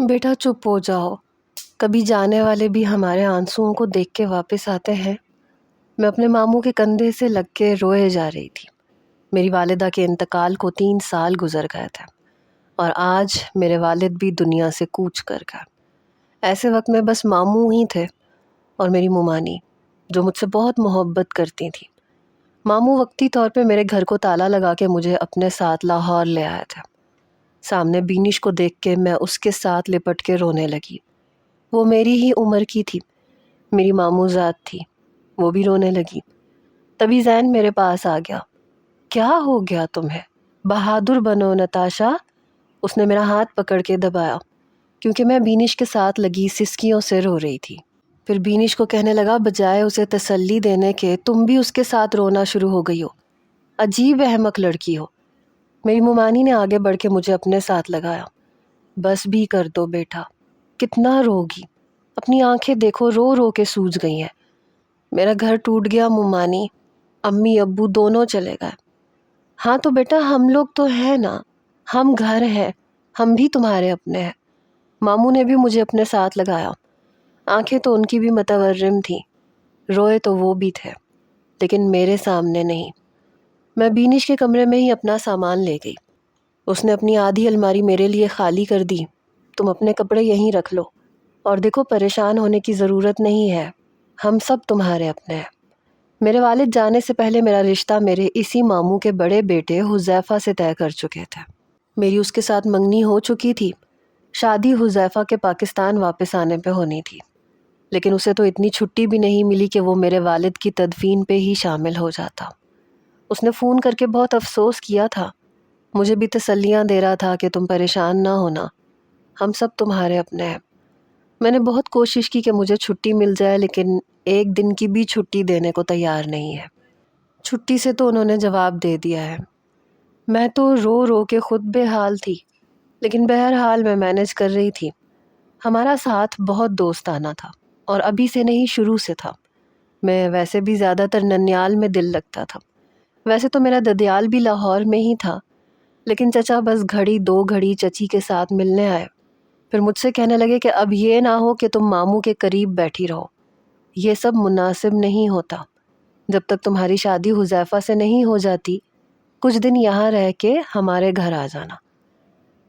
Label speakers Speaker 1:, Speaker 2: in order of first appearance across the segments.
Speaker 1: بیٹا چپ ہو جاؤ، کبھی جانے والے بھی ہمارے آنسوؤں کو دیکھ کے واپس آتے ہیں۔ میں اپنے ماموں کے کندھے سے لگ کے روئے جا رہی تھی۔ میری والدہ کے انتقال کو 3 سال گزر گئے تھے اور آج میرے والد بھی دنیا سے کوچ کر گئے۔ ایسے وقت میں بس ماموں ہی تھے اور میری ممانی جو مجھ سے بہت محبت کرتی تھی۔ ماموں وقتی طور پہ میرے گھر کو تالا لگا کے مجھے اپنے ساتھ لاہور لے آئے تھے۔ سامنے بینش کو دیکھ کے میں اس کے ساتھ لپٹ کے رونے لگی۔ وہ میری ہی عمر کی تھی، میری ماموں ذات تھی، وہ بھی رونے لگی۔ تبھی زین میرے پاس آ گیا۔ کیا ہو گیا تمہیں؟ بہادر بنو نتاشا، اس نے میرا ہاتھ پکڑ کے دبایا کیونکہ میں بینش کے ساتھ لگی سسکیوں سے رو رہی تھی۔ پھر بینش کو کہنے لگا بجائے اسے تسلی دینے کے تم بھی اس کے ساتھ رونا شروع ہو گئی ہو، عجیب احمق لڑکی ہو۔ میری ممانی نے آگے بڑھ کے مجھے اپنے ساتھ لگایا۔ بس بھی کر دو بیٹا، کتنا روگی، اپنی آنکھیں دیکھو رو رو کے سوج گئی ہیں۔ میرا گھر ٹوٹ گیا ممانی، امی ابو دونوں چلے گئے۔ ہاں تو بیٹا ہم لوگ تو ہیں نا، ہم گھر ہیں، ہم بھی تمہارے اپنے ہیں۔ ماموں نے بھی مجھے اپنے ساتھ لگایا۔ آنکھیں تو ان کی بھی متورم تھیں، روئے تو وہ بھی تھے لیکن میرے سامنے نہیں۔ میں بینش کے کمرے میں ہی اپنا سامان لے گئی۔ اس نے اپنی آدھی الماری میرے لیے خالی کر دی۔ تم اپنے کپڑے یہیں رکھ لو اور دیکھو پریشان ہونے کی ضرورت نہیں ہے، ہم سب تمہارے اپنے ہیں۔ میرے والد جانے سے پہلے میرا رشتہ میرے اسی ماموں کے بڑے بیٹے حذیفہ سے طے کر چکے تھے۔ میری اس کے ساتھ منگنی ہو چکی تھی، شادی حذیفہ کے پاکستان واپس آنے پہ ہونی تھی، لیکن اسے تو اتنی چھٹی بھی نہیں ملی کہ وہ میرے والد کی تدفین پہ ہی شامل ہو جاتا۔ اس نے فون کر کے بہت افسوس کیا تھا، مجھے بھی تسلیاں دے رہا تھا کہ تم پریشان نہ ہونا، ہم سب تمہارے اپنے ہیں۔ میں نے بہت کوشش کی کہ مجھے چھٹی مل جائے لیکن ایک دن کی بھی چھٹی دینے کو تیار نہیں ہے۔ چھٹی سے تو انہوں نے جواب دے دیا ہے۔ میں تو رو رو کے خود بے حال تھی لیکن بہرحال میں مینج کر رہی تھی۔ ہمارا ساتھ بہت دوستانہ تھا اور ابھی سے نہیں شروع سے تھا۔ میں ویسے بھی زیادہ تر ننیال میں دل لگتا تھا، ویسے تو میرا ددیال بھی لاہور میں ہی تھا، لیکن چچا بس گھڑی 2 گھڑی چچی کے ساتھ ملنے آئے۔ پھر مجھ سے کہنے لگے کہ اب یہ نہ ہو کہ تم ماموں کے قریب بیٹھی رہو، یہ سب مناسب نہیں ہوتا۔ جب تک تمہاری شادی حذیفہ سے نہیں ہو جاتی کچھ دن یہاں رہ کے ہمارے گھر آ جانا۔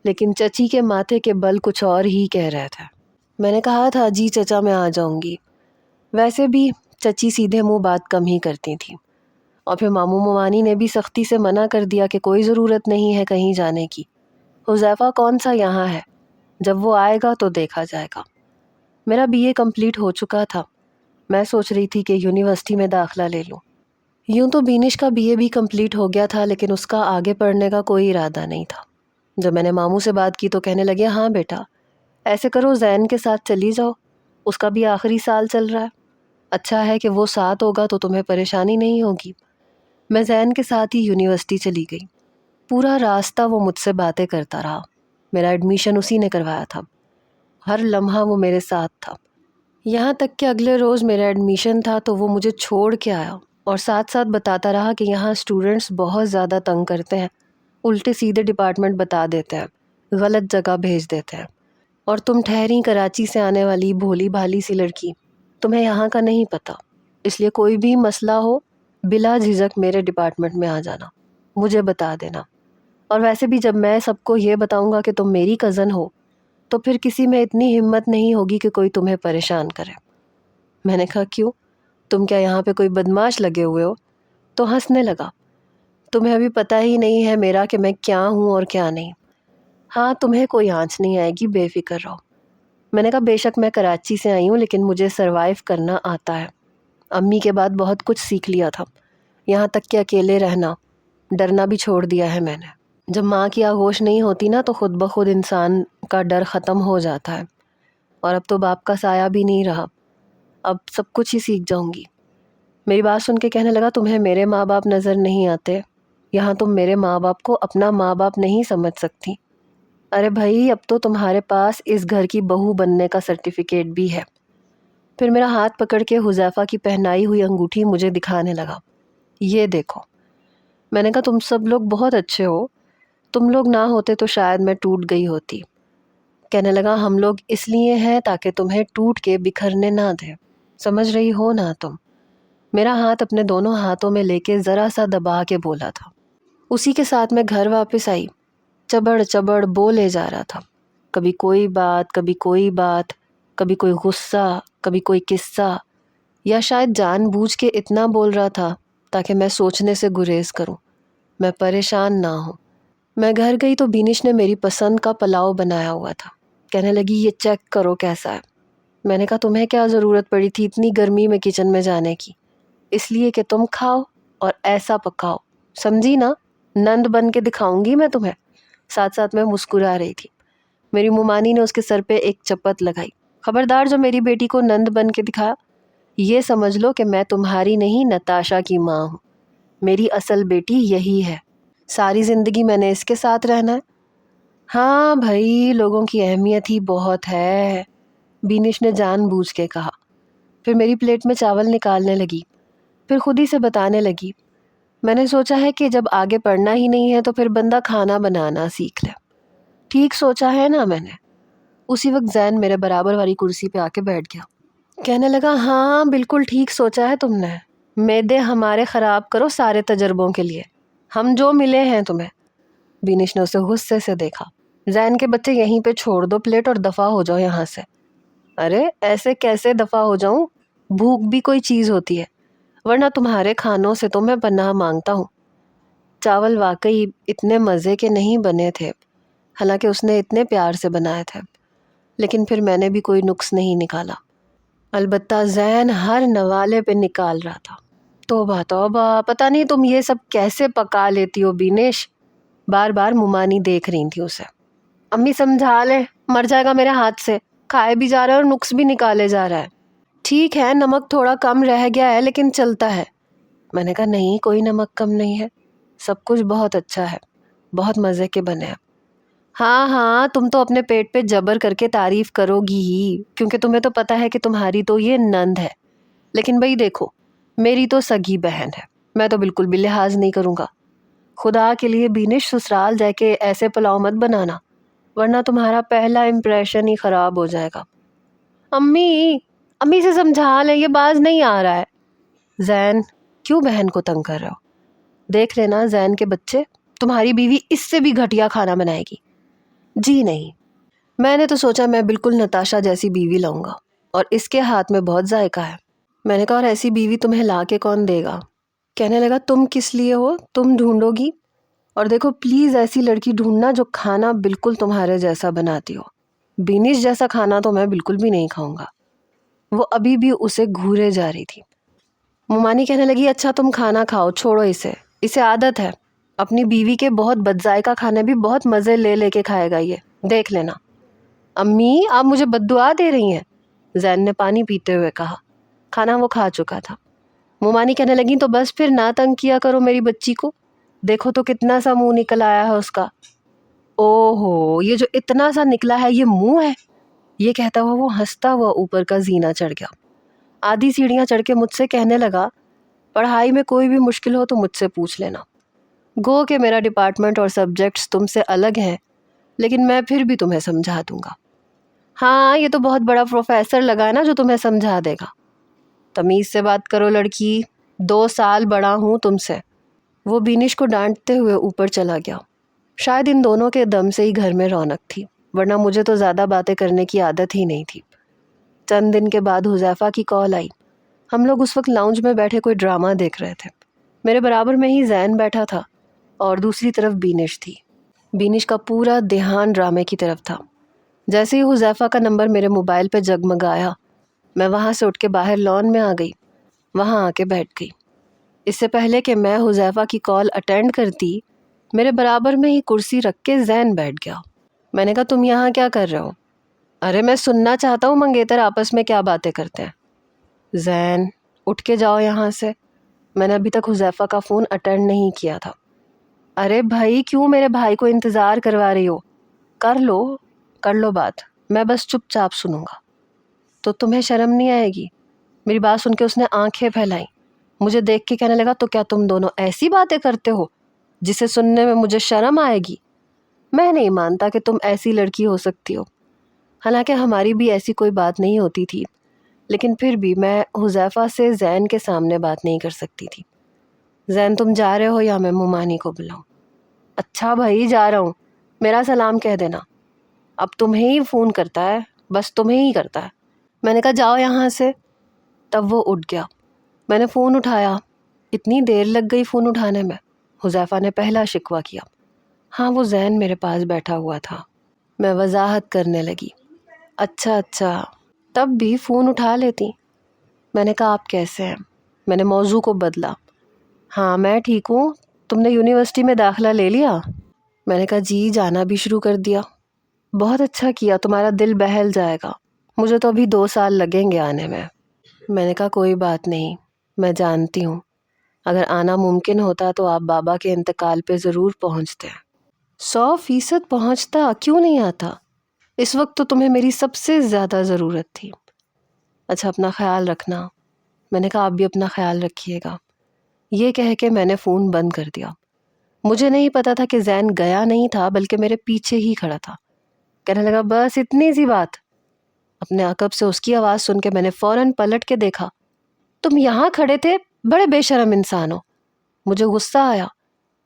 Speaker 1: لیکن چچی کے ماتھے کے بل کچھ اور ہی کہہ رہے تھے۔ میں نے کہا تھا جی چچا میں آ جاؤں گی۔ ویسے بھی چچی سیدھے منہ بات کم ہی کرتی تھی، اور پھر ماموں ممانی نے بھی سختی سے منع کر دیا کہ کوئی ضرورت نہیں ہے کہیں جانے کی، حذیفہ کون سا یہاں ہے، جب وہ آئے گا تو دیکھا جائے گا۔ میرا BA کمپلیٹ ہو چکا تھا، میں سوچ رہی تھی کہ یونیورسٹی میں داخلہ لے لوں۔ یوں تو بینش کا BA بھی کمپلیٹ ہو گیا تھا لیکن اس کا آگے پڑھنے کا کوئی ارادہ نہیں تھا۔ جب میں نے ماموں سے بات کی تو کہنے لگے ہاں بیٹا ایسے کرو زین کے ساتھ چلی جاؤ، اس کا بھی آخری سال چل رہا ہے، اچھا ہے کہ وہ ساتھ ہوگا تو تمہیں پریشانی نہیں ہوگی۔ میں زین کے ساتھ ہی یونیورسٹی چلی گئی۔ پورا راستہ وہ مجھ سے باتیں کرتا رہا، میرا ایڈمیشن اسی نے کروایا تھا، ہر لمحہ وہ میرے ساتھ تھا۔ یہاں تک کہ اگلے روز میرا ایڈمیشن تھا تو وہ مجھے چھوڑ کے آیا اور ساتھ ساتھ بتاتا رہا کہ یہاں اسٹوڈنٹس بہت زیادہ تنگ کرتے ہیں، الٹے سیدھے ڈپارٹمنٹ بتا دیتے ہیں، غلط جگہ بھیج دیتے ہیں، اور تم ٹھہری کراچی سے آنے والی بھولی بھالی سی لڑکی، تمہیں یہاں کا نہیں پتہ، اس لیے کوئی بھی مسئلہ ہو بلا جھجک میرے ڈپارٹمنٹ میں آ جانا، مجھے بتا دینا، اور ویسے بھی جب میں سب کو یہ بتاؤں گا کہ تم میری کزن ہو تو پھر کسی میں اتنی ہمت نہیں ہوگی کہ کوئی تمہیں پریشان کرے۔ میں نے کہا کیوں، تم کیا یہاں پہ کوئی بدماش لگے ہوئے ہو؟ تو ہنسنے لگا، تمہیں ابھی پتہ ہی نہیں ہے میرا کہ میں کیا ہوں اور کیا نہیں۔ ہاں تمہیں کوئی آنچ نہیں آئے گی، بے فکر رہو۔ میں نے کہا بے شک میں کراچی سے آئی ہوں لیکن مجھے سروائیو کرنا آتا ہے، امی کے بعد بہت کچھ سیکھ لیا تھا، یہاں تک کہ اکیلے رہنا، ڈرنا بھی چھوڑ دیا ہے میں نے۔ جب ماں کی آغوش نہیں ہوتی نا تو خود بخود انسان کا ڈر ختم ہو جاتا ہے، اور اب تو باپ کا سایہ بھی نہیں رہا، اب سب کچھ ہی سیکھ جاؤں گی۔ میری بات سن کے کہنے لگا تمہیں میرے ماں باپ نظر نہیں آتے؟ یہاں تم میرے ماں باپ کو اپنا ماں باپ نہیں سمجھ سکتی؟ ارے بھائی اب تو تمہارے پاس اس گھر کی بہو بننے کا سرٹیفکیٹ بھی ہے۔ پھر میرا ہاتھ پکڑ کے حذیفہ کی پہنائی ہوئی انگوٹھی مجھے دکھانے لگا، یہ دیکھو۔ میں نے کہا تم سب لوگ بہت اچھے ہو، تم لوگ نہ ہوتے تو شاید میں ٹوٹ گئی ہوتی۔ کہنے لگا ہم لوگ اس لیے ہیں تاکہ تمہیں ٹوٹ کے بکھرنے نہ دیں، سمجھ رہی ہو نا تم؟ میرا ہاتھ اپنے دونوں ہاتھوں میں لے کے ذرا سا دبا کے بولا تھا۔ اسی کے ساتھ میں گھر واپس آئی، چبڑ چبڑ بولے جا رہا تھا، کبھی کوئی بات، کبھی کوئی بات، کبھی کوئی غصہ، کبھی کوئی قصہ، یا شاید جان بوجھ کے اتنا بول رہا تھا تاکہ میں سوچنے سے گریز کروں، میں پریشان نہ ہوں۔ میں گھر گئی تو بینش نے میری پسند کا پلاؤ بنایا ہوا تھا۔ کہنے لگی یہ چیک کرو کیسا ہے۔ میں نے کہا تمہیں کیا ضرورت پڑی تھی اتنی گرمی میں کچن میں جانے کی؟ اس لیے کہ تم کھاؤ اور ایسا پکاؤ، سمجھی نا؟ نند بن کے دکھاؤں گی میں تمہیں۔ ساتھ ساتھ میں مسکرا رہی تھی۔ میری ممانی نے اس کے سر پہ ایک چپت لگائی، خبردار جو میری بیٹی کو نند بن کے دکھایا، یہ سمجھ لو کہ میں تمہاری نہیں نتاشا کی ماں ہوں، میری اصل بیٹی یہی ہے، ساری زندگی میں نے اس کے ساتھ رہنا ہے۔ ہاں بھائی، لوگوں کی اہمیت ہی بہت ہے، بینش نے جان بوجھ کے کہا۔ پھر میری پلیٹ میں چاول نکالنے لگی، پھر خود ہی سے بتانے لگی، میں نے سوچا ہے کہ جب آگے پڑھنا ہی نہیں ہے تو پھر بندہ کھانا بنانا سیکھ لے۔ ٹھیک سوچا ہے نا میں نے؟ اسی وقت زین میرے برابر والی کرسی پہ آ کے بیٹھ گیا۔ کہنے لگا ہاں بالکل ٹھیک سوچا ہے تم نے، معدے ہمارے خراب کرو سارے تجربوں کے لیے، ہم جو ملے ہیں تمہیں۔ بینش نے اسے غصے سے دیکھا۔ زین کے بچے یہیں پہ چھوڑ دو پلیٹ اور دفع ہو جاؤ یہاں سے۔ ارے ایسے کیسے دفع ہو جاؤں؟ بھوک بھی کوئی چیز ہوتی ہے، ورنہ تمہارے کھانوں سے تو میں پناہ مانگتا ہوں۔ چاول واقعی اتنے مزے کے نہیں بنے تھے، حالانکہ اس نے اتنے پیار سے بنائے تھے، لیکن پھر میں نے بھی کوئی نقص نہیں نکالا۔ البتہ زین ہر نوالے پہ نکال رہا تھا۔ توبہ توبہ، پتہ نہیں تم یہ سب کیسے پکا لیتی ہو بینش؟ بار بار ممانی دیکھ رہی تھی اسے۔ امی سمجھا لے، مر جائے گا میرے ہاتھ سے، کھائے بھی جا رہا ہے اور نقص بھی نکالے جا رہا ہے۔ ٹھیک ہے نمک تھوڑا کم رہ گیا ہے لیکن چلتا ہے۔ میں نے کہا نہیں کوئی نمک کم نہیں ہے، سب کچھ بہت اچھا ہے، بہت مزے کے بنے ہیں۔ ہاں ہاں، تم تو اپنے پیٹ پہ جبر کر کے تعریف کرو گی ہی، کیونکہ تمہیں تو پتہ ہے کہ تمہاری تو یہ نند ہے، لیکن بھئی دیکھو میری تو سگی بہن ہے، میں تو بالکل بھی لحاظ نہیں کروں گا۔ خدا کے لیے بینش سسرال جا کے ایسے پلاؤ مت بنانا، ورنہ تمہارا پہلا امپریشن ہی خراب ہو جائے گا۔ امی سے سمجھا لیں، یہ باز نہیں آ رہا ہے۔ زین کیوں بہن کو تنگ کر رہے ہو؟ دیکھ لینا زین کے بچے، تمہاری بیوی اس سے بھی گھٹیا کھانا بنائے گی۔ جی نہیں، میں نے تو سوچا میں بالکل نتاشا جیسی بیوی لاؤں گا، اور اس کے ہاتھ میں بہت ذائقہ ہے۔ میں نے کہا اور ایسی بیوی تمہیں لا کے کون دے گا؟ کہنے لگا تم کس لیے ہو، تم ڈھونڈو گی، اور دیکھو پلیز ایسی لڑکی ڈھونڈنا جو کھانا بالکل تمہارے جیسا بناتی ہو۔ بینش جیسا کھانا تو میں بالکل بھی نہیں کھاؤں گا۔ وہ ابھی بھی اسے گھورے جا رہی تھی۔ ممانی کہنے لگی اچھا تم کھانا کھاؤ، چھوڑو اسے عادت ہے، اپنی بیوی کے بہت بد ذائقہ کھانے بھی بہت مزے لے لے کے کھائے گا یہ، دیکھ لینا۔ امی آپ مجھے بد دعا دے رہی ہیں، زین نے پانی پیتے ہوئے کہا۔ کھانا وہ کھا چکا تھا۔ ممانی کہنے لگی تو بس پھر نہ تنگ کیا کرو میری بچی کو، دیکھو تو کتنا سا منہ نکل آیا ہے اس کا۔ او ہو، یہ جو اتنا سا نکلا ہے یہ منہ ہے؟ یہ کہتا ہوا وہ ہنستا ہوا اوپر کا زینہ چڑھ گیا۔ آدھی سیڑھیاں چڑھ کے مجھ سے کہنے لگا پڑھائی میں کوئی بھی مشکل ہو تو مجھ سے پوچھ لینا۔ گو کہ میرا ڈپارٹمنٹ اور سبجیکٹس تم سے الگ ہیں، لیکن میں پھر بھی تمہیں سمجھا دوں گا۔ ہاں یہ تو بہت بڑا پروفیسر لگا ہے نا جو تمہیں سمجھا دے گا۔ تمیز سے بات کرو لڑکی، 2 سال بڑا ہوں تم سے۔ وہ بینش کو ڈانٹتے ہوئے اوپر چلا گیا۔ شاید ان دونوں کے دم سے ہی گھر میں رونق تھی، ورنہ مجھے تو زیادہ باتیں کرنے کی عادت ہی نہیں تھی۔ چند دن کے بعد حذیفہ کی کال آئی۔ ہم لوگ اس وقت لاؤنج میں بیٹھے کوئی ڈرامہ دیکھ رہے تھے۔ میرے برابر میں ہی زین بیٹھا تھا اور دوسری طرف بینش تھی۔ بینش کا پورا دھیان ڈرامے کی طرف تھا۔ جیسے ہی حذیفہ کا نمبر میرے موبائل پہ جگمگایا، میں وہاں سے اٹھ کے باہر لان میں آ گئی، وہاں آ کے بیٹھ گئی۔ اس سے پہلے کہ میں حذیفہ کی کال اٹینڈ کرتی، میرے برابر میں ہی کرسی رکھ کے زین بیٹھ گیا۔ میں نے کہا تم یہاں کیا کر رہے ہو؟ ارے میں سننا چاہتا ہوں منگیتر آپس میں کیا باتیں کرتے ہیں۔ زین اٹھ کے جاؤ یہاں سے، میں نے ابھی تک حذیفہ کا فون اٹینڈ نہیں کیا تھا۔ ارے بھائی کیوں میرے بھائی کو انتظار کروا رہی ہو؟ کر لو بات، میں بس چپ چاپ سنوں گا۔ تو تمہیں شرم نہیں آئے گی؟ میری بات سن کے اس نے آنکھیں پھیلائیں، مجھے دیکھ کے کہنے لگا تو کیا تم دونوں ایسی باتیں کرتے ہو جسے سننے میں مجھے شرم آئے گی؟ میں نہیں مانتا کہ تم ایسی لڑکی ہو سکتی ہو۔ حالانکہ ہماری بھی ایسی کوئی بات نہیں ہوتی تھی، لیکن پھر بھی میں حذیفہ سے زین کے سامنے بات نہیں کر سکتی تھی۔ زین تم جا رہے ہو یا میں مومانی کو بلاؤں؟ اچھا بھائی جا رہا ہوں، میرا سلام کہہ دینا۔ اب تمہیں ہی فون کرتا ہے، بس تمہیں ہی کرتا ہے۔ میں نے کہا جاؤ یہاں سے۔ تب وہ اٹھ گیا۔ میں نے فون اٹھایا، اتنی دیر لگ گئی فون اٹھانے میں۔ حذیفہ نے پہلا شکوہ کیا۔ ہاں وہ زین میرے پاس بیٹھا ہوا تھا۔ میں وضاحت کرنے لگی۔ اچھا تب بھی فون اٹھا لیتی۔ میں نے کہا آپ کیسے ہیں؟ میں نے موضوع کو بدلا۔ ہاں میں ٹھیک ہوں، تم نے یونیورسٹی میں داخلہ لے لیا؟ میں نے کہا جی جانا بھی شروع کر دیا۔ بہت اچھا کیا، تمہارا دل بہل جائے گا، مجھے تو ابھی 2 سال لگیں گے آنے میں۔ میں نے کہا کوئی بات نہیں، میں جانتی ہوں، اگر آنا ممکن ہوتا تو آپ بابا کے انتقال پہ ضرور پہنچتے۔ 100% پہنچتا، کیوں نہیں آتا؟ اس وقت تو تمہیں میری سب سے زیادہ ضرورت تھی۔ اچھا اپنا خیال رکھنا۔ میں نے کہا آپ بھی اپنا خیال رکھیے گا۔ یہ کہہ کے میں نے فون بند کر دیا۔ مجھے نہیں پتا تھا کہ زین گیا نہیں تھا بلکہ میرے پیچھے ہی کھڑا تھا۔ کہنے لگا بس اتنی سی بات۔ اپنے عقب سے اس کی آواز سن کے میں نے فوراً پلٹ کے دیکھا۔ تم یہاں کھڑے تھے؟ بڑے بے شرم انسان ہو۔ مجھے غصہ آیا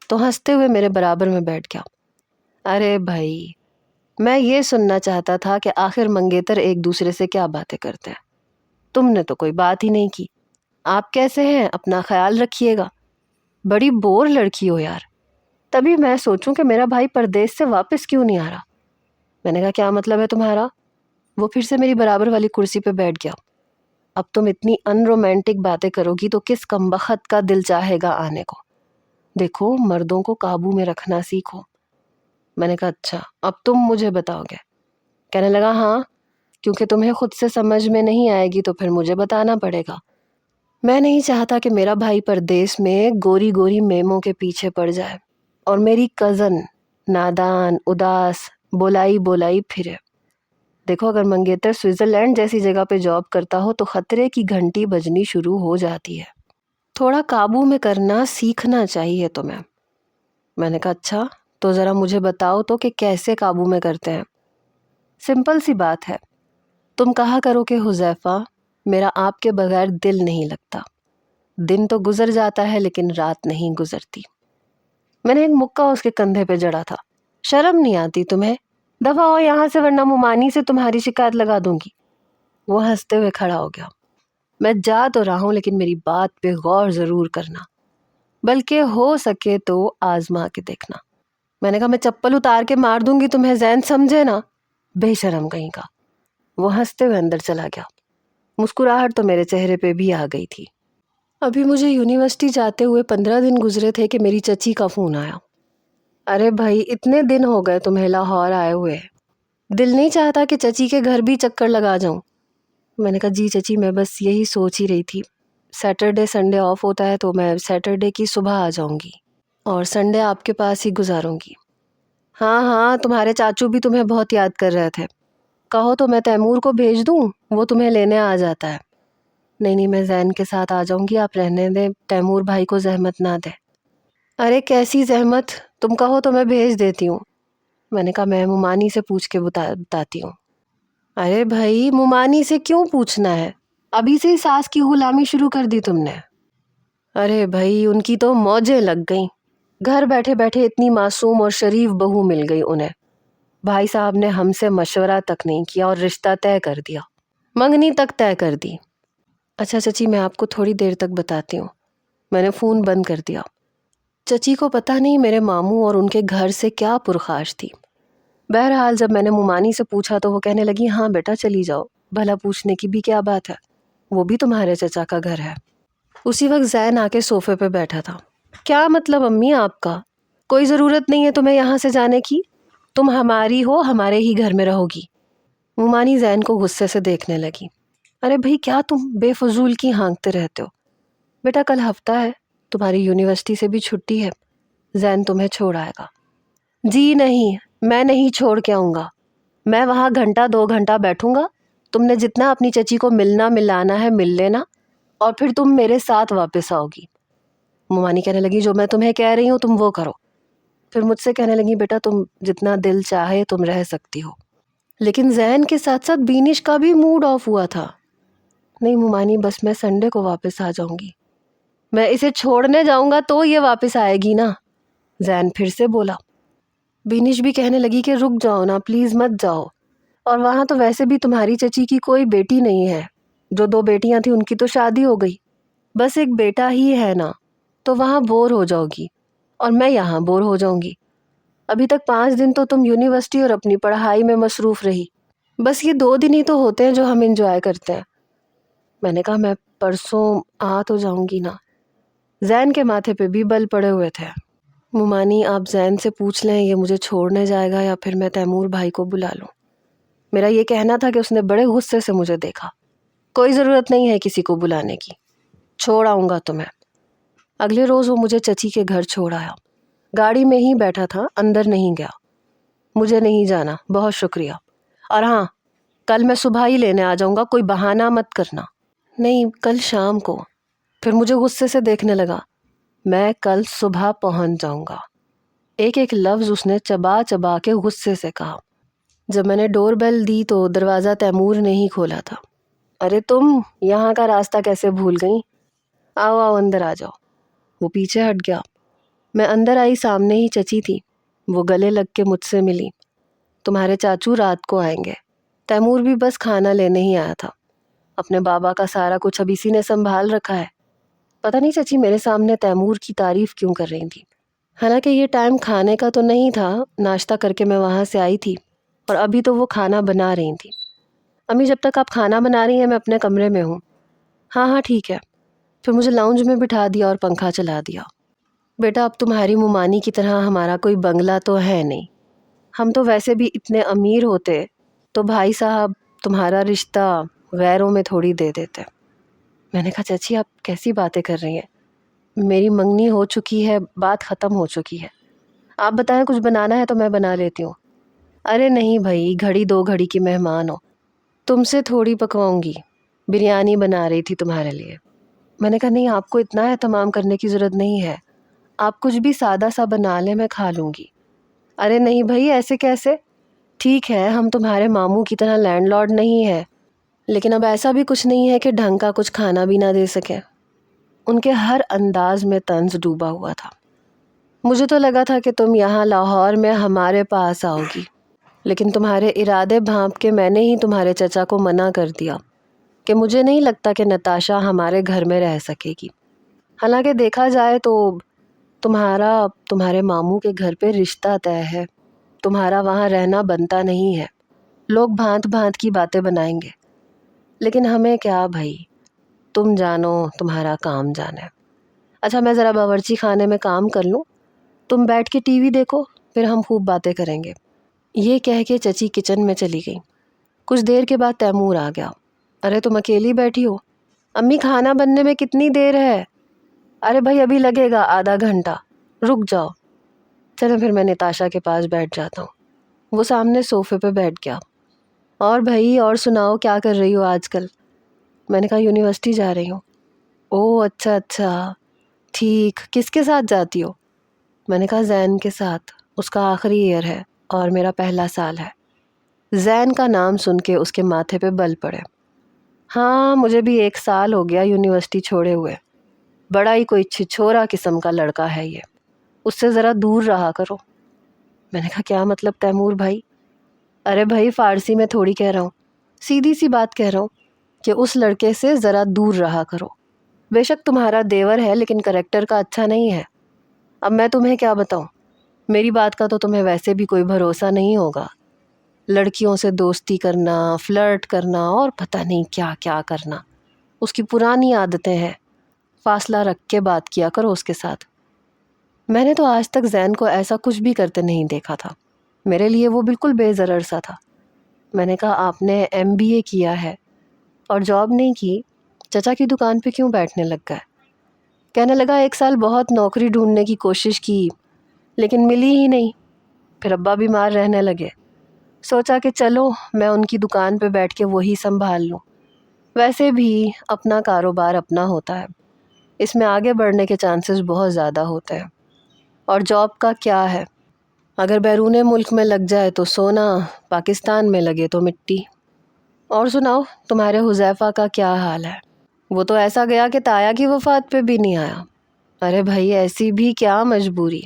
Speaker 1: تو ہنستے ہوئے میرے برابر میں بیٹھ گیا۔ ارے بھائی میں یہ سننا چاہتا تھا کہ آخر منگیتر ایک دوسرے سے کیا باتیں کرتے ہیں، تم نے تو کوئی بات ہی نہیں کی۔ آپ کیسے ہیں؟ اپنا خیال رکھیے گا۔ بڑی بور لڑکی ہو یار۔ تبھی میں سوچوں کہ میرا بھائی پردیس سے واپس کیوں نہیں آ رہا۔ میں نے کہا کیا مطلب ہے تمہارا؟ وہ پھر سے میری برابر والی کرسی پہ بیٹھ گیا۔ اب تم اتنی ان رومانٹک باتیں کرو گی تو کس کمبخت کا دل چاہے گا آنے کو۔ دیکھو مردوں کو قابو میں رکھنا سیکھو۔ میں نے کہا اچھا اب تم مجھے بتاؤ گے؟ کہنے لگا ہاں، کیونکہ تمہیں خود سے سمجھ میں نہیں آئے گی تو پھر مجھے بتانا پڑے گا۔ میں نہیں چاہتا کہ میرا بھائی پردیس میں گوری گوری میموں کے پیچھے پڑ جائے اور میری کزن نادان اداس بولائی پھرے۔ دیکھو اگر منگیتر سوئٹزرلینڈ جیسی جگہ پہ جاب کرتا ہو تو خطرے کی گھنٹی بجنی شروع ہو جاتی ہے۔ تھوڑا قابو میں کرنا سیکھنا چاہیے تمہیں۔ میں نے کہا اچھا تو ذرا مجھے بتاؤ تو کہ کیسے قابو میں کرتے ہیں۔ سمپل سی بات ہے، تم کہا کرو کہ حذیفہ میرا آپ کے بغیر دل نہیں لگتا، دن تو گزر جاتا ہے لیکن رات نہیں گزرتی۔ میں نے ایک مکہ اس کے کندھے پہ جڑا تھا۔ شرم نہیں آتی تمہیں؟ دفعہ ہو یہاں سے ورنہ مومانی سے تمہاری شکایت لگا دوں گی۔ وہ ہنستے ہوئے کھڑا ہو گیا۔ میں جا تو رہا ہوں لیکن میری بات پہ غور ضرور کرنا، بلکہ ہو سکے تو آزما کے دیکھنا۔ میں نے کہا میں چپل اتار کے مار دوں گی تمہیں، زین سمجھے نا، بے شرم کہیں کا۔ وہ ہنستے ہوئے اندر چلا گیا۔ مسکراہٹ تو میرے چہرے پہ بھی آ گئی تھی۔ ابھی مجھے یونیورسٹی جاتے ہوئے 15 دن گزرے تھے کہ میری چچی کا فون آیا۔ ارے بھائی اتنے دن ہو گئے تمہیں لاہور آئے ہوئے، دل نہیں چاہتا کہ چچی کے گھر بھی چکر لگا جاؤں؟ میں نے کہا جی چچی میں بس یہی سوچ ہی رہی تھی، سیٹرڈے سنڈے آف ہوتا ہے تو میں سیٹرڈے کی صبح آ جاؤں گی اور سنڈے آپ کے پاس ہی گزاروں گی۔ ہاں تمہارے چاچو بھی تمہیں بہت یاد کر رہے تھے، کہو تو میں تیمور کو بھیج دوں، وہ تمہیں لینے آ جاتا ہے۔ نہیں میں زین کے ساتھ آ جاؤں گی، آپ رہنے دیں، تیمور بھائی کو زحمت نہ دے۔ ارے کیسی زحمت، تم کہو تو میں بھیج دیتی ہوں۔ میں نے کہا میں مومانی سے پوچھ کے بتاتی ہوں۔ ارے بھائی مومانی سے کیوں پوچھنا ہے، ابھی سے ہی ساس کی غلامی شروع کر دی تم نے۔ ارے بھائی ان کی تو موجیں لگ گئیں، گھر بیٹھے بیٹھے اتنی معصوم اور شریف بہو مل گئی انہیں، بھائی صاحب نے ہم سے مشورہ تک نہیں کیا اور رشتہ طے کر دیا، منگنی تک طے کر دی۔ اچھا چچی میں آپ کو تھوڑی دیر تک بتاتی ہوں۔ میں نے فون بند کر دیا۔ چچی کو پتہ نہیں میرے ماموں اور ان کے گھر سے کیا پرخاش تھی۔ بہرحال جب میں نے مومانی سے پوچھا تو وہ کہنے لگی ہاں بیٹا چلی جاؤ، بھلا پوچھنے کی بھی کیا بات ہے، وہ بھی تمہارے چچا کا گھر ہے۔ اسی وقت زین آ کے صوفے پہ بیٹھا تھا۔ کیا مطلب امی آپ کا؟ کوئی ضرورت نہیں ہے تمہیں یہاں سے جانے کی، تم ہماری ہو، ہمارے ہی گھر میں رہو گی۔ مومانی زین کو غصے سے دیکھنے لگی۔ ارے بھائی کیا تم بے فضول کی ہانکتے رہتے ہو؟ بیٹا کل ہفتہ ہے، تمہاری یونیورسٹی سے بھی چھٹی ہے، زین تمہیں چھوڑ آئے گا۔ جی نہیں میں نہیں چھوڑ کے آؤں گا، میں وہاں 1-2 گھنٹہ بیٹھوں گا، تم نے جتنا اپنی چچی کو ملانا ہے مل لینا اور پھر تم میرے ساتھ واپس آؤ گی۔ مومانی کہنے لگی جو میں تمہیں کہہ رہی ہوں تم وہ کرو۔ پھر مجھ سے کہنے لگی بیٹا تم جتنا دل چاہے تم رہ سکتی ہو۔ لیکن زین کے ساتھ ساتھ بینش کا بھی موڈ آف ہوا تھا۔ نہیں مومانی، بس میں سنڈے کو واپس آ جاؤں گی۔ میں اسے چھوڑنے جاؤں گا تو یہ واپس آئے گی نا، زین پھر سے بولا۔ بینش بھی کہنے لگی کہ رک جاؤ نا پلیز، مت جاؤ، اور وہاں تو ویسے بھی تمہاری چچی کی کوئی بیٹی نہیں ہے، جو 2 بیٹیاں تھیں ان کی تو شادی ہو گئی، بس ایک بیٹا ہی ہے نا، تو وہاں بور ہو جاؤ گی اور میں یہاں بور ہو جاؤں گی۔ ابھی تک 5 دن تو تم یونیورسٹی اور اپنی پڑھائی میں مصروف رہی، بس یہ 2 دن ہی تو ہوتے ہیں جو ہم انجوائے کرتے ہیں۔ میں نے کہا میں پرسوں آ تو جاؤں گی نا۔ زین کے ماتھے پہ بھی بل پڑے ہوئے تھے۔ مومانی آپ زین سے پوچھ لیں یہ مجھے چھوڑنے جائے گا یا پھر میں تیمور بھائی کو بلا لوں۔ میرا یہ کہنا تھا کہ اس نے بڑے غصے سے مجھے دیکھا۔ کوئی ضرورت نہیں ہے کسی کو بلانے کی، چھوڑ آؤں گا تمہیں۔ اگلے روز وہ مجھے چچی کے گھر چھوڑ آیا۔ گاڑی میں ہی بیٹھا تھا، اندر نہیں گیا۔ مجھے نہیں جانا، بہت شکریہ، اور ہاں کل میں صبح ہی لینے آ جاؤں گا، کوئی بہانہ مت کرنا۔ نہیں، کل شام کو۔ پھر مجھے غصے سے دیکھنے لگا۔ میں کل صبح پہنچ جاؤں گا۔ ایک ایک لفظ اس نے چبا چبا کے غصے سے کہا۔ جب میں نے ڈور بیل دی تو دروازہ تیمور نے ہی کھولا تھا۔ ارے تم یہاں کا راستہ کیسے بھول گئیں؟ آؤ آؤ اندر آ جاؤ۔ وہ پیچھے ہٹ گیا۔ میں اندر آئی، سامنے ہی چچی تھی۔ وہ گلے لگ کے مجھ سے ملی۔ تمہارے چاچو رات کو آئیں گے، تیمور بھی بس کھانا لینے ہی آیا تھا، اپنے بابا کا سارا کچھ اب اسی نے سنبھال رکھا ہے۔ پتہ نہیں چچی میرے سامنے تیمور کی تعریف کیوں کر رہی تھی، حالانکہ یہ ٹائم کھانے کا تو نہیں تھا، ناشتہ کر کے میں وہاں سے آئی تھی اور ابھی تو وہ کھانا بنا رہی تھی۔ امی جب تک آپ کھانا بنا رہی ہیں میں اپنے کمرے میں ہوں۔ ہاں ہاں ٹھیک ہے۔ پھر مجھے لاؤنج میں بٹھا دیا اور پنکھا چلا دیا۔ بیٹا اب تمہاری مومانی کی طرح ہمارا کوئی بنگلہ تو ہے نہیں، ہم تو ویسے بھی اتنے امیر ہوتے تو بھائی صاحب تمہارا رشتہ غیروں میں تھوڑی دے دیتے۔ میں نے کہا چچی آپ کیسی باتیں کر رہی ہیں، میری منگنی ہو چکی ہے، بات ختم ہو چکی ہے، آپ بتائیں کچھ بنانا ہے تو میں بنا لیتی ہوں۔ ارے نہیں بھائی، گھڑی 2 گھڑی کی مہمان ہو، تم سے تھوڑی پکواؤں گی، بریانی بنا رہی تھی تمہارے لیے۔ میں نے کہا نہیں آپ کو اتنا اہتمام کرنے کی ضرورت نہیں ہے، آپ کچھ بھی سادہ سا بنا لیں میں کھا لوں گی۔ ارے نہیں بھائی ایسے کیسے، ٹھیک ہے ہم تمہارے ماموں کی طرح لینڈ لارڈ نہیں ہے، لیکن اب ایسا بھی کچھ نہیں ہے کہ ڈھنگ کا کچھ کھانا بھی نہ دے سکیں۔ ان کے ہر انداز میں طنز ڈوبا ہوا تھا۔ مجھے تو لگا تھا کہ تم یہاں لاہور میں ہمارے پاس آؤ گی، لیکن تمہارے ارادے بھانپ کے میں نے ہی تمہارے چچا کو منع کر دیا کہ مجھے نہیں لگتا کہ نتاشا ہمارے گھر میں رہ سکے گی۔ حالانکہ دیکھا جائے تو تمہارے ماموں کے گھر پہ رشتہ طے ہے، تمہارا وہاں رہنا بنتا نہیں ہے، لوگ بھانت بھانت کی باتیں بنائیں گے، لیکن ہمیں کیا بھائی، تم جانو تمہارا کام جانے۔ اچھا میں ذرا باورچی خانے میں کام کر لوں، تم بیٹھ کے ٹی وی دیکھو، پھر ہم خوب باتیں کریں گے۔ یہ کہہ کے چچی کچن میں چلی گئی۔ کچھ دیر کے بعد تیمور آ گیا۔ ارے تم اکیلی بیٹھی ہو، امی کھانا بننے میں کتنی دیر ہے؟ ارے بھائی ابھی لگے گا آدھا گھنٹہ، رک جاؤ۔ چلو پھر میں نتاشا کے پاس بیٹھ جاتا ہوں۔ وہ سامنے صوفے پہ بیٹھ گیا۔ اور بھائی اور سناؤ کیا کر رہی ہو آج کل؟ میں نے کہا یونیورسٹی جا رہی ہوں۔ اوہ اچھا اچھا ٹھیک، کس کے ساتھ جاتی ہو؟ میں نے کہا زین کے ساتھ، اس کا آخری ایئر ہے اور میرا پہلا سال ہے۔ زین کا نام سن کے اس کے ماتھے پہ بل پڑے۔ ہاں مجھے بھی 1 سال ہو گیا یونیورسٹی چھوڑے ہوئے، بڑا ہی کوئی چھچھورا قسم کا لڑکا ہے یہ، اس سے ذرا دور رہا کرو۔ میں نے کہا کیا مطلب تیمور بھائی؟ ارے بھائی فارسی میں تھوڑی کہہ رہا ہوں، سیدھی سی بات کہہ رہا ہوں کہ اس لڑکے سے ذرا دور رہا کرو۔ بے شک تمہارا دیور ہے لیکن کریکٹر کا اچھا نہیں ہے۔ اب میں تمہیں کیا بتاؤں، میری بات کا تو تمہیں ویسے بھی کوئی بھروسہ نہیں ہوگا، لڑکیوں سے دوستی کرنا، فلرٹ کرنا اور پتہ نہیں کیا کیا کرنا، اس کی پرانی عادتیں ہیں، فاصلہ رکھ کے بات کیا کرو اس کے ساتھ۔ میں نے تو آج تک زین کو ایسا کچھ بھی کرتے نہیں دیکھا تھا، میرے لیے وہ بالکل بے ضرر سا تھا۔ میں نے کہا آپ نے MBA کیا ہے اور جاب نہیں کی، چچا کی دکان پہ کیوں بیٹھنے لگ گئے؟ کہنے لگا 1 سال بہت نوکری ڈھونڈنے کی کوشش کی لیکن ملی ہی نہیں، پھر ابا بیمار رہنے لگے، سوچا کہ چلو میں ان کی دکان پہ بیٹھ کے وہی سنبھال لوں، ویسے بھی اپنا کاروبار اپنا ہوتا ہے، اس میں آگے بڑھنے کے چانسز بہت زیادہ ہوتے ہیں، اور جاب کا کیا ہے، اگر بیرون ملک میں لگ جائے تو سونا، پاکستان میں لگے تو مٹی۔ اور سناؤ، تمہارے حذیفہ کا کیا حال ہے؟ وہ تو ایسا گیا کہ تایا کی وفات پہ بھی نہیں آیا۔ ارے بھائی، ایسی بھی کیا مجبوری؟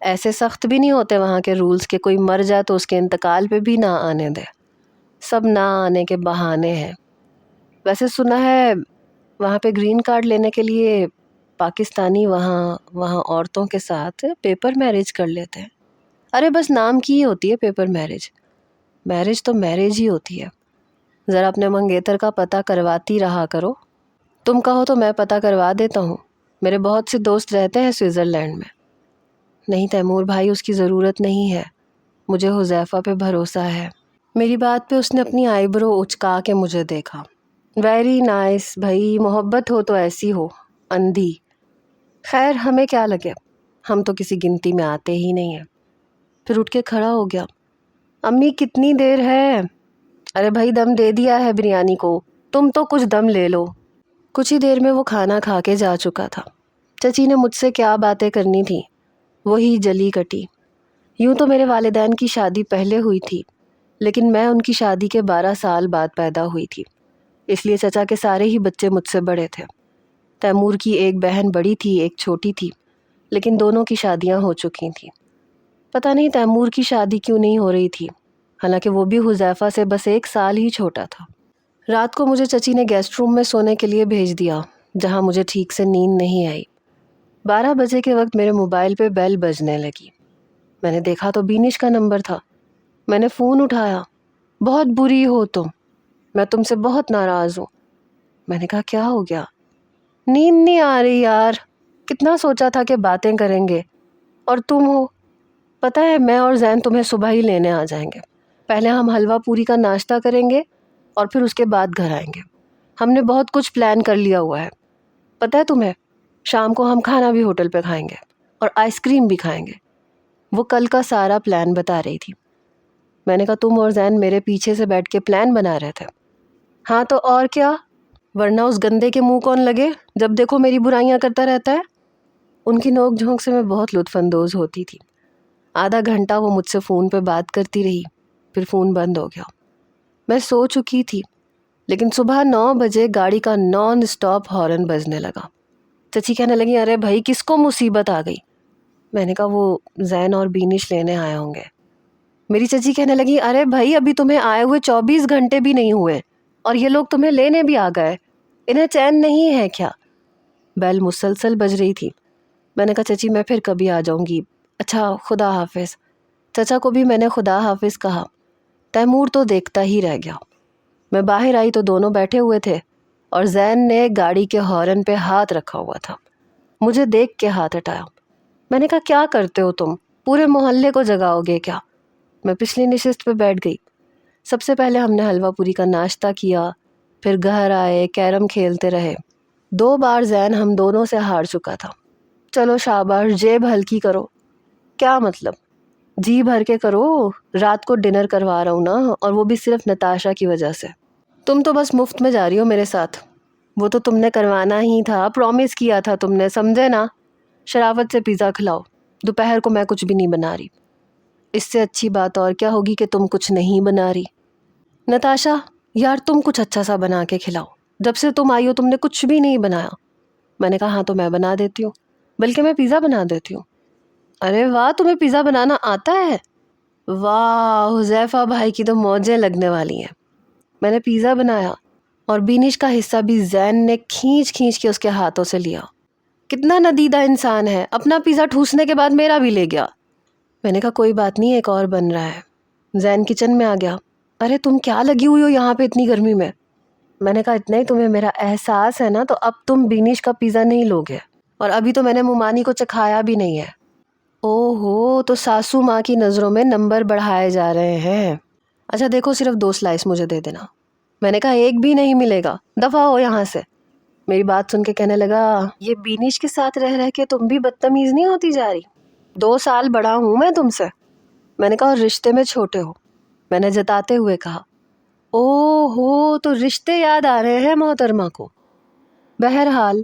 Speaker 1: ایسے سخت بھی نہیں ہوتے وہاں کے رولز کہ کوئی مر جائے تو اس کے انتقال پہ بھی نہ آنے دے۔ سب نہ آنے کے بہانے ہیں۔ ویسے سنا ہے وہاں پہ گرین کارڈ لینے کے لیے پاکستانی وہاں عورتوں کے ساتھ پیپر میرج کر لیتے ہیں۔ ارے بس نام کی ہی ہوتی ہے پیپر میرج، میرج تو میرج ہی ہوتی ہے۔ ذرا اپنے منگیتر کا پتہ کرواتی رہا کرو۔ تم کہو تو میں پتہ کروا دیتا ہوں، میرے بہت سے دوست رہتے ہیں سوئٹزرلینڈ میں۔ نہیں تیمور بھائی، اس کی ضرورت نہیں ہے، مجھے حذیفہ پہ بھروسہ ہے۔ میری بات پہ اس نے اپنی آئی برو اچکا کے مجھے دیکھا۔ ویری نائس بھائی، محبت ہو تو ایسی ہو، اندھی۔ خیر ہمیں کیا لگے، ہم تو کسی گنتی میں آتے ہی نہیں ہیں۔ پھر اٹھ کے کھڑا ہو گیا۔ امی کتنی دیر ہے؟ ارے بھائی دم دے دیا ہے بریانی کو، تم تو کچھ دم لے لو۔ کچھ ہی دیر میں وہ کھانا کھا کے جا چکا تھا۔ چچی نے مجھ سے کیا باتیں کرنی تھی وہی جلی کٹی۔ یوں تو میرے والدین کی شادی پہلے ہوئی تھی، لیکن میں ان کی شادی کے 12 سال بعد پیدا ہوئی تھی، اس لیے چچا کے سارے ہی بچے مجھ سے بڑے تھے۔ تیمور کی ایک بہن بڑی تھی، ایک چھوٹی تھی، لیکن دونوں کی شادیاں ہو چکی تھیں۔ پتہ نہیں تیمور کی شادی کیوں نہیں ہو رہی تھی، حالانکہ وہ بھی حذیفہ سے بس 1 سال ہی چھوٹا تھا۔ رات کو مجھے چچی نے گیسٹ روم میں سونے کے لیے بھیج دیا، جہاں مجھے ٹھیک سے نیند نہیں آئی۔ 12 بجے کے وقت میرے موبائل پہ بیل بجنے لگی۔ میں نے دیکھا تو بینش کا نمبر تھا۔ میں نے فون اٹھایا۔ بہت بری ہو تم، میں تم سے بہت ناراض ہوں۔ میں نے کہا کیا ہو گیا؟ نیند نہیں آ رہی یار، کتنا سوچا تھا کہ باتیں کریں گے، اور تم ہو۔ پتہ ہے میں اور زین تمہیں صبح ہی لینے آ جائیں گے۔ پہلے ہم حلوہ پوری کا ناشتہ کریں گے اور پھر اس کے بعد گھر آئیں گے۔ ہم نے بہت کچھ پلان کر لیا ہوا ہے۔ پتہ ہے تمہیں، شام کو ہم کھانا بھی ہوٹل پہ کھائیں گے اور آئس کریم بھی کھائیں گے۔ وہ کل کا سارا پلان بتا رہی تھی۔ میں نے کہا تم اور زین میرے پیچھے سے بیٹھ کے پلان بنا رہے تھے؟ ہاں تو اور کیا، ورنہ اس گندے کے منہ کون لگے جب دیکھو میری برائیاں کرتا رہتا ہے۔ ان کی نوک جھونک سے میں بہت لطف اندوز ہوتی تھی۔ آدھا گھنٹہ وہ مجھ سے فون پہ بات کرتی رہی، پھر فون بند ہو گیا۔ میں سو چکی تھی، لیکن صبح 9 بجے گاڑی کا نان اسٹاپ ہارن بجنے لگا۔ چچی کہنے لگی ارے بھائی کس کو مصیبت آ گئی؟ میں نے کہا وہ زین اور بینش لینے آئے ہوں گے۔ میری چچی کہنے لگی ارے بھائی ابھی تمہیں آئے ہوئے 24 گھنٹے بھی نہیں ہوئے اور یہ لوگ تمہیں لینے بھی آ گئے، انہیں چین نہیں ہے کیا؟ بیل مسلسل بج رہی تھی۔ میں نے کہا چچی میں پھر کبھی آ جاؤں گی، اچھا خدا حافظ۔ چچا کو بھی میں نے خدا حافظ کہا۔ تیمور تو دیکھتا ہی رہ گیا۔ میں باہر آئی تو دونوں بیٹھے ہوئے تھے اور زین نے گاڑی کے ہارن پہ ہاتھ رکھا ہوا تھا۔ مجھے دیکھ کے ہاتھ ہٹایا۔ میں نے کہا کیا کرتے ہو تم، پورے محلے کو جگاؤ گے کیا؟ میں پچھلی نشست پہ بیٹھ گئی۔ سب سے پہلے ہم نے حلوہ پوری کا ناشتہ کیا، پھر گھر آئے، کیرم کھیلتے رہے۔ 2 بار زین ہم دونوں سے ہار چکا تھا۔ چلو شاباش، جیب ہلکی کرو۔ کیا مطلب؟ جی بھر کے کرو، رات کو ڈنر کروا رہا ہوں نا، اور وہ بھی صرف نتاشا کی وجہ سے۔ تم تو بس مفت میں جا رہی ہو میرے ساتھ، وہ تو تم نے کروانا ہی تھا، پرومس کیا تھا تم نے، سمجھے نا؟ شرافت سے پیزا کھلاؤ، دوپہر کو میں کچھ بھی نہیں بنا رہی۔ اس سے اچھی بات اور کیا ہوگی کہ تم کچھ نہیں بنا رہی۔ نتاشا یار تم کچھ اچھا سا بنا کے کھلاؤ، جب سے تم آئی ہو تم نے کچھ بھی نہیں بنایا۔ میں نے کہا ہاں تو میں بنا دیتی ہوں، بلکہ میں پیزا بنا دیتی ہوں۔ ارے واہ، تمہیں پیزا بنانا آتا ہے؟ واہ، حذیفہ بھائی کی تو موجیں لگنے والی ہیں۔ میں نے پیزا بنایا اور بینش کا حصہ بھی زین نے کھینچ کھینچ کے اس کے ہاتھوں سے لیا۔ کتنا ندیدہ انسان ہے، اپنا پیزا ٹھوسنے کے بعد میرا بھی لے گیا۔ میں نے کہا کوئی بات نہیں، ایک اور بن رہا ہے۔ زین کچن میں آ گیا۔ ارے تم کیا لگی ہوئی ہو یہاں پہ اتنی گرمی میں؟ میں نے کہا اتنا ہی تمہیں میرا احساس ہے نا، تو اب تم بینش کا پیزا نہیں لوگے، اور ابھی تو میں نے ممانی کو چکھایا بھی نہیں ہے۔ او ہو، تو ساسو ماں کی نظروں میں نمبر بڑھائے جا رہے ہیں۔ اچھا دیکھو صرف 2 سلائس مجھے دے دینا۔ میں نے کہا ایک بھی نہیں ملے گا، دفع ہو یہاں سے۔ میری بات سن کے کہنے لگا یہ بینش کے ساتھ رہ رہ کے تم بھی بدتمیز نہیں ہوتی جا رہی؟ 2 سال بڑا ہوں میں تم سے۔ میں نے کہا اور رشتے میں چھوٹے ہو، میں نے جتاتے ہوئے کہا۔ او ہو، تو رشتے یاد آ رہے ہیں محترمہ کو۔ بہرحال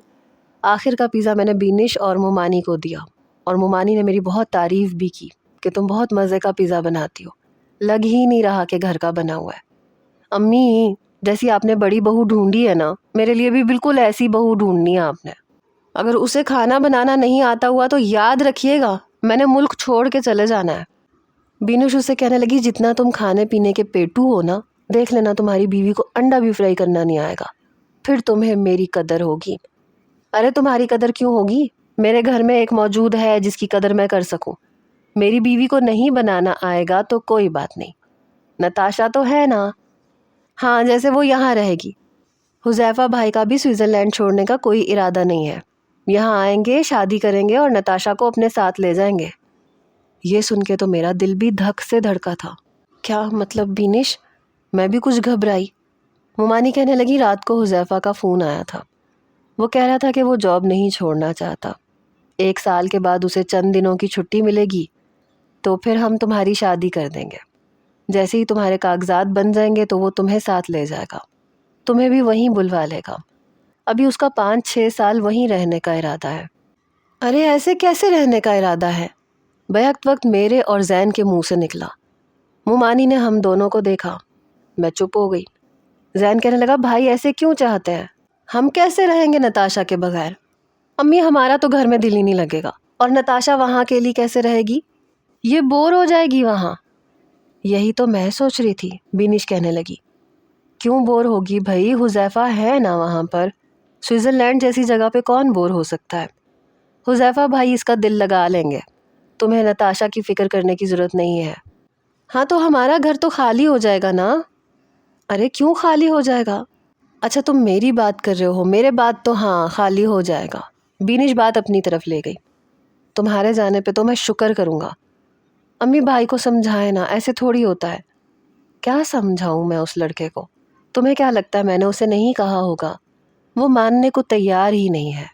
Speaker 1: آخر کا پیزا میں نے بینش اور ممانی کو دیا، اور ممانی نے میری بہت تعریف بھی کی۔ کہ تم بہت مزے کا پیزا بناتی ہو، لگ ہی نہیں رہا کہ گھر کا بنا ہوا ہے۔ امی، جیسی آپ نے بڑی بہو ڈھونڈی ہے نا، میرے لیے بھی بالکل ایسی بہو ڈھونڈنی ہے آپ نے۔ اگر اسے کھانا بنانا نہیں آتا ہوا تو یاد رکھیے گا میں نے ملک چھوڑ کے چلے جانا ہے۔ بینوش اسے کہنے لگی، جتنا تم کھانے پینے کے پیٹو ہو نا، دیکھ لینا تمہاری بیوی کو انڈا بھی فرائی کرنا نہیں آئے گا، پھر تمہیں میری قدر ہوگی۔ ارے تمہاری قدر کیوں ہوگی؟ میرے گھر میں ایک موجود ہے جس کی قدر میں کر سکوں۔ میری بیوی کو نہیں بنانا آئے گا تو کوئی بات نہیں، نتاشا تو ہے نا، ہاں جیسے وہ یہاں رہے گی۔ حذیفہ بھائی کا بھی سوئٹزرلینڈ چھوڑنے کا کوئی ارادہ نہیں ہے، یہاں آئیں گے، شادی کریں گے اور نتاشا کو اپنے ساتھ لے جائیں گے۔ یہ سن کے تو میرا دل بھی دھک سے دھڑکا تھا۔ کیا مطلب بینش؟ میں بھی کچھ گھبرائی۔ مومانی کہنے لگی، رات کو حذیفہ کا فون آیا تھا، وہ کہہ رہا تھا کہ وہ جاب نہیں چھوڑنا چاہتا، 1 سال کے بعد اسے چند دنوں کی چھٹی ملے گی تو پھر ہم تمہاری شادی کر دیں گے۔ جیسے ہی تمہارے کاغذات بن جائیں گے تو وہ تمہیں ساتھ لے جائے گا، تمہیں بھی وہیں بلوا لے گا۔ ابھی اس کا 5-6 سال وہیں رہنے کا ارادہ ہے۔ ارے ایسے کیسے رہنے کا ارادہ ہے؟ بیک وقت میرے اور زین کے منہ سے نکلا۔ مومانی نے ہم دونوں کو دیکھا، میں چپ ہو گئی۔ زین کہنے لگا، بھائی ایسے کیوں چاہتے ہیں؟ ہم کیسے رہیں گے نتاشا کے بغیر؟ امی، ہمارا تو گھر میں دل ہی نہیں لگے گا، اور نتاشا وہاں اکیلی کیسے رہے گی؟ یہ بور ہو جائے گی وہاں۔ یہی تو میں سوچ رہی تھی، بینش کہنے لگی۔ کیوں بور ہوگی بھائی؟ حذیفہ ہے نا وہاں پر، سوئٹزرلینڈ جیسی جگہ پہ کون بور ہو سکتا ہے؟ حذیفہ بھائی اس کا دل لگا لیں گے، تمہیں نتاشا کی فکر کرنے کی ضرورت نہیں ہے۔ ہاں تو ہمارا گھر تو خالی ہو جائے گا نا۔ ارے کیوں خالی ہو جائے گا؟ اچھا تم میری بات کر رہے ہو، میرے بات تو ہاں خالی ہو جائے گا۔ بینش بات اپنی طرف لے گئی۔ تمہارے جانے پہ تو میں شکر کروں گا۔ امی بھائی کو سمجھائے نا، ایسے تھوڑی ہوتا ہے۔ کیا سمجھاؤں میں اس لڑکے کو؟ تمہیں کیا لگتا ہے میں نے اسے نہیں کہا ہوگا؟ وہ ماننے کو تیار ہی نہیں ہے۔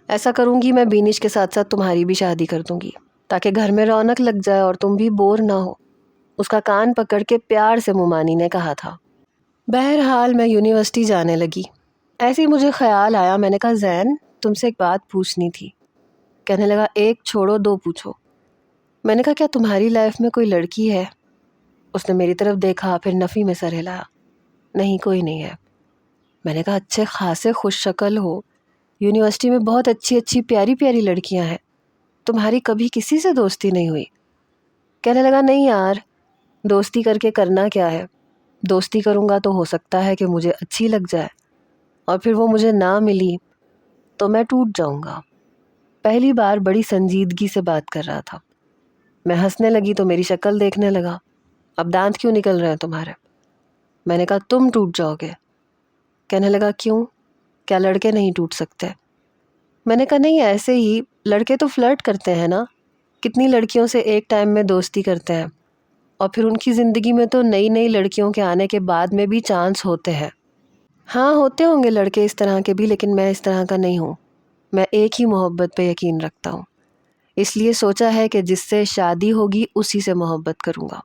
Speaker 1: ایسا کروں گی میں بینش کے ساتھ ساتھ تمہاری بھی شادی کر دوں گی، تاکہ گھر میں رونق لگ جائے اور تم بھی بور نہ ہو، اس کا کان پکڑ کے پیار سے مومانی نے کہا تھا۔ بہرحال میں یونیورسٹی جانے لگی۔ ایسے ہی مجھے خیال آیا، میں نے کہا، زین تم سے ایک بات پوچھنی تھی۔ کہنے لگا، 1 چھوڑو 2 پوچھو۔ میں نے کہا، کیا تمہاری لائف میں کوئی لڑکی ہے؟ اس نے میری طرف دیکھا، پھر نفی میں سر ہلایا، نہیں کوئی نہیں ہے۔ میں نے کہا، اچھے خاصے خوش شکل ہو، یونیورسٹی میں بہت اچھی اچھی پیاری پیاری لڑکیاں ہیں، تمہاری کبھی کسی سے دوستی نہیں ہوئی؟ کہنے لگا، نہیں یار، دوستی کر کے کرنا کیا ہے؟ دوستی کروں گا تو ہو سکتا ہے کہ مجھے اچھی لگ جائے، اور پھر وہ مجھے نہ ملی تو میں ٹوٹ جاؤں گا۔ پہلی بار بڑی سنجیدگی سے بات کر رہا تھا۔ میں ہنسنے لگی تو میری شکل دیکھنے لگا، اب دانت کیوں نکل رہے ہیں تمہارے؟ میں نے کہا، تم ٹوٹ جاؤ گے۔ کہنے لگا، کیوں؟ کیا لڑکے نہیں ٹوٹ سکتے؟ میں نے کہا، نہیں ایسے ہی، لڑکے تو فلرٹ کرتے ہیں نا، کتنی لڑکیوں سے ایک ٹائم میں دوستی کرتے ہیں، اور پھر ان کی زندگی میں تو نئی نئی لڑکیوں کے آنے کے بعد میں بھی چانس ہوتے ہیں۔ ہاں ہوتے ہوں گے لڑکے اس طرح کے بھی، لیکن میں اس طرح کا نہیں ہوں، میں ایک ہی محبت پہ یقین رکھتا ہوں، اس لیے سوچا ہے کہ جس سے شادی ہوگی اسی سے محبت کروں گا۔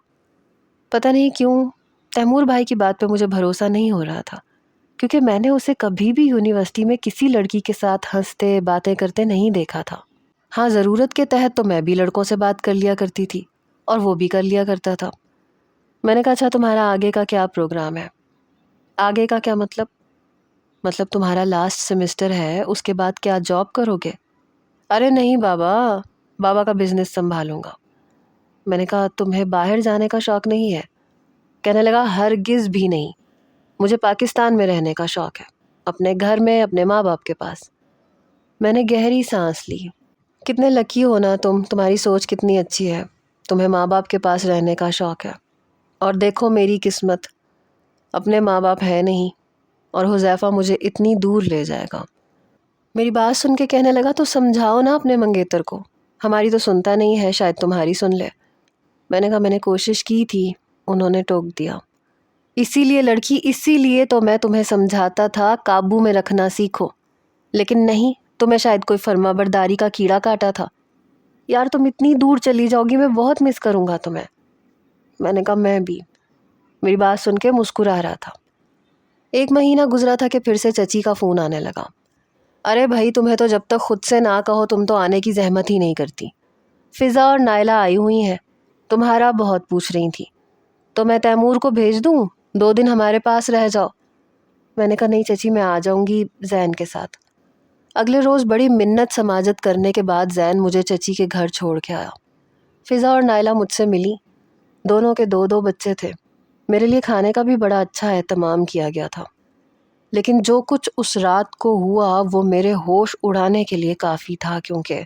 Speaker 1: پتہ نہیں کیوں تیمور بھائی کی بات پہ مجھے بھروسہ نہیں ہو رہا تھا، کیونکہ میں نے اسے کبھی بھی یونیورسٹی میں کسی لڑکی کے ساتھ ہنستے باتیں کرتے نہیں دیکھا تھا۔ ہاں ضرورت کے تحت تو میں بھی لڑکوں سے بات کر لیا کرتی تھی، اور وہ بھی کر لیا کرتا تھا۔ میں نے کہا، اچھا تمہارا آگے کا کیا پروگرام ہے؟ آگے کا کیا مطلب؟ مطلب تمہارا لاسٹ سیمسٹر ہے، اس کے بعد کیا جاب کرو گے؟ ارے نہیں بابا کا بزنس سنبھالوں گا۔ میں نے کہا، تمہیں باہر جانے کا شوق نہیں ہے؟ کہنے لگا، ہرگز بھی نہیں، مجھے پاکستان میں رہنے کا شوق ہے، اپنے گھر میں، اپنے ماں باپ کے پاس۔ میں نے گہری سانس لی۔ کتنے لکی ہو نا تم، تمہاری سوچ کتنی اچھی ہے، تمہیں ماں باپ کے پاس رہنے کا شوق ہے، اور دیکھو میری قسمت، اپنے ماں باپ ہے نہیں، اور حذیفہ مجھے اتنی دور لے جائے گا۔ میری بات سن کے کہنے لگا، تو سمجھاؤ نا اپنے منگیتر کو، ہماری تو سنتا نہیں ہے، شاید تمہاری سن لے۔ میں نے کہا، میں نے کوشش کی تھی، انہوں نے ٹوک دیا۔ اسی لیے تو میں تمہیں سمجھاتا تھا قابو میں رکھنا سیکھو، لیکن نہیں، تمہیں شاید کوئی فرما برداری کا کیڑا کاٹا تھا۔ یار تم اتنی دور چلی جاؤ گی، میں بہت مس کروں گا تمہیں۔ میں نے کہا، میں بھی۔ میری بات سن کے مسکرا رہا تھا۔ 1 مہینہ گزرا تھا کہ پھر سے چچی کا فون آنے لگا۔ ارے بھائی، تمہیں تو جب تک خود سے نہ کہو تم تو آنے کی زحمت ہی نہیں کرتی۔ فضا اور نائلہ آئی ہوئی ہیں، تمہارا بہت پوچھ رہی تھی، تو میں تیمور کو بھیج دوں، 2 دن ہمارے پاس رہ جاؤ۔ میں نے کہا نہیں چچی، میں آ جاؤں گی زین کے ساتھ۔ اگلے روز بڑی منت سماجت کرنے کے بعد زین مجھے چچی کے گھر چھوڑ کے آیا۔ فضا اور نائلہ مجھ سے ملی، دونوں کے 2 بچے تھے۔ میرے لیے کھانے کا بھی بڑا اچھا اہتمام کیا گیا تھا، لیکن جو کچھ اس رات کو ہوا وہ میرے ہوش اڑانے کے لیے کافی تھا، کیونکہ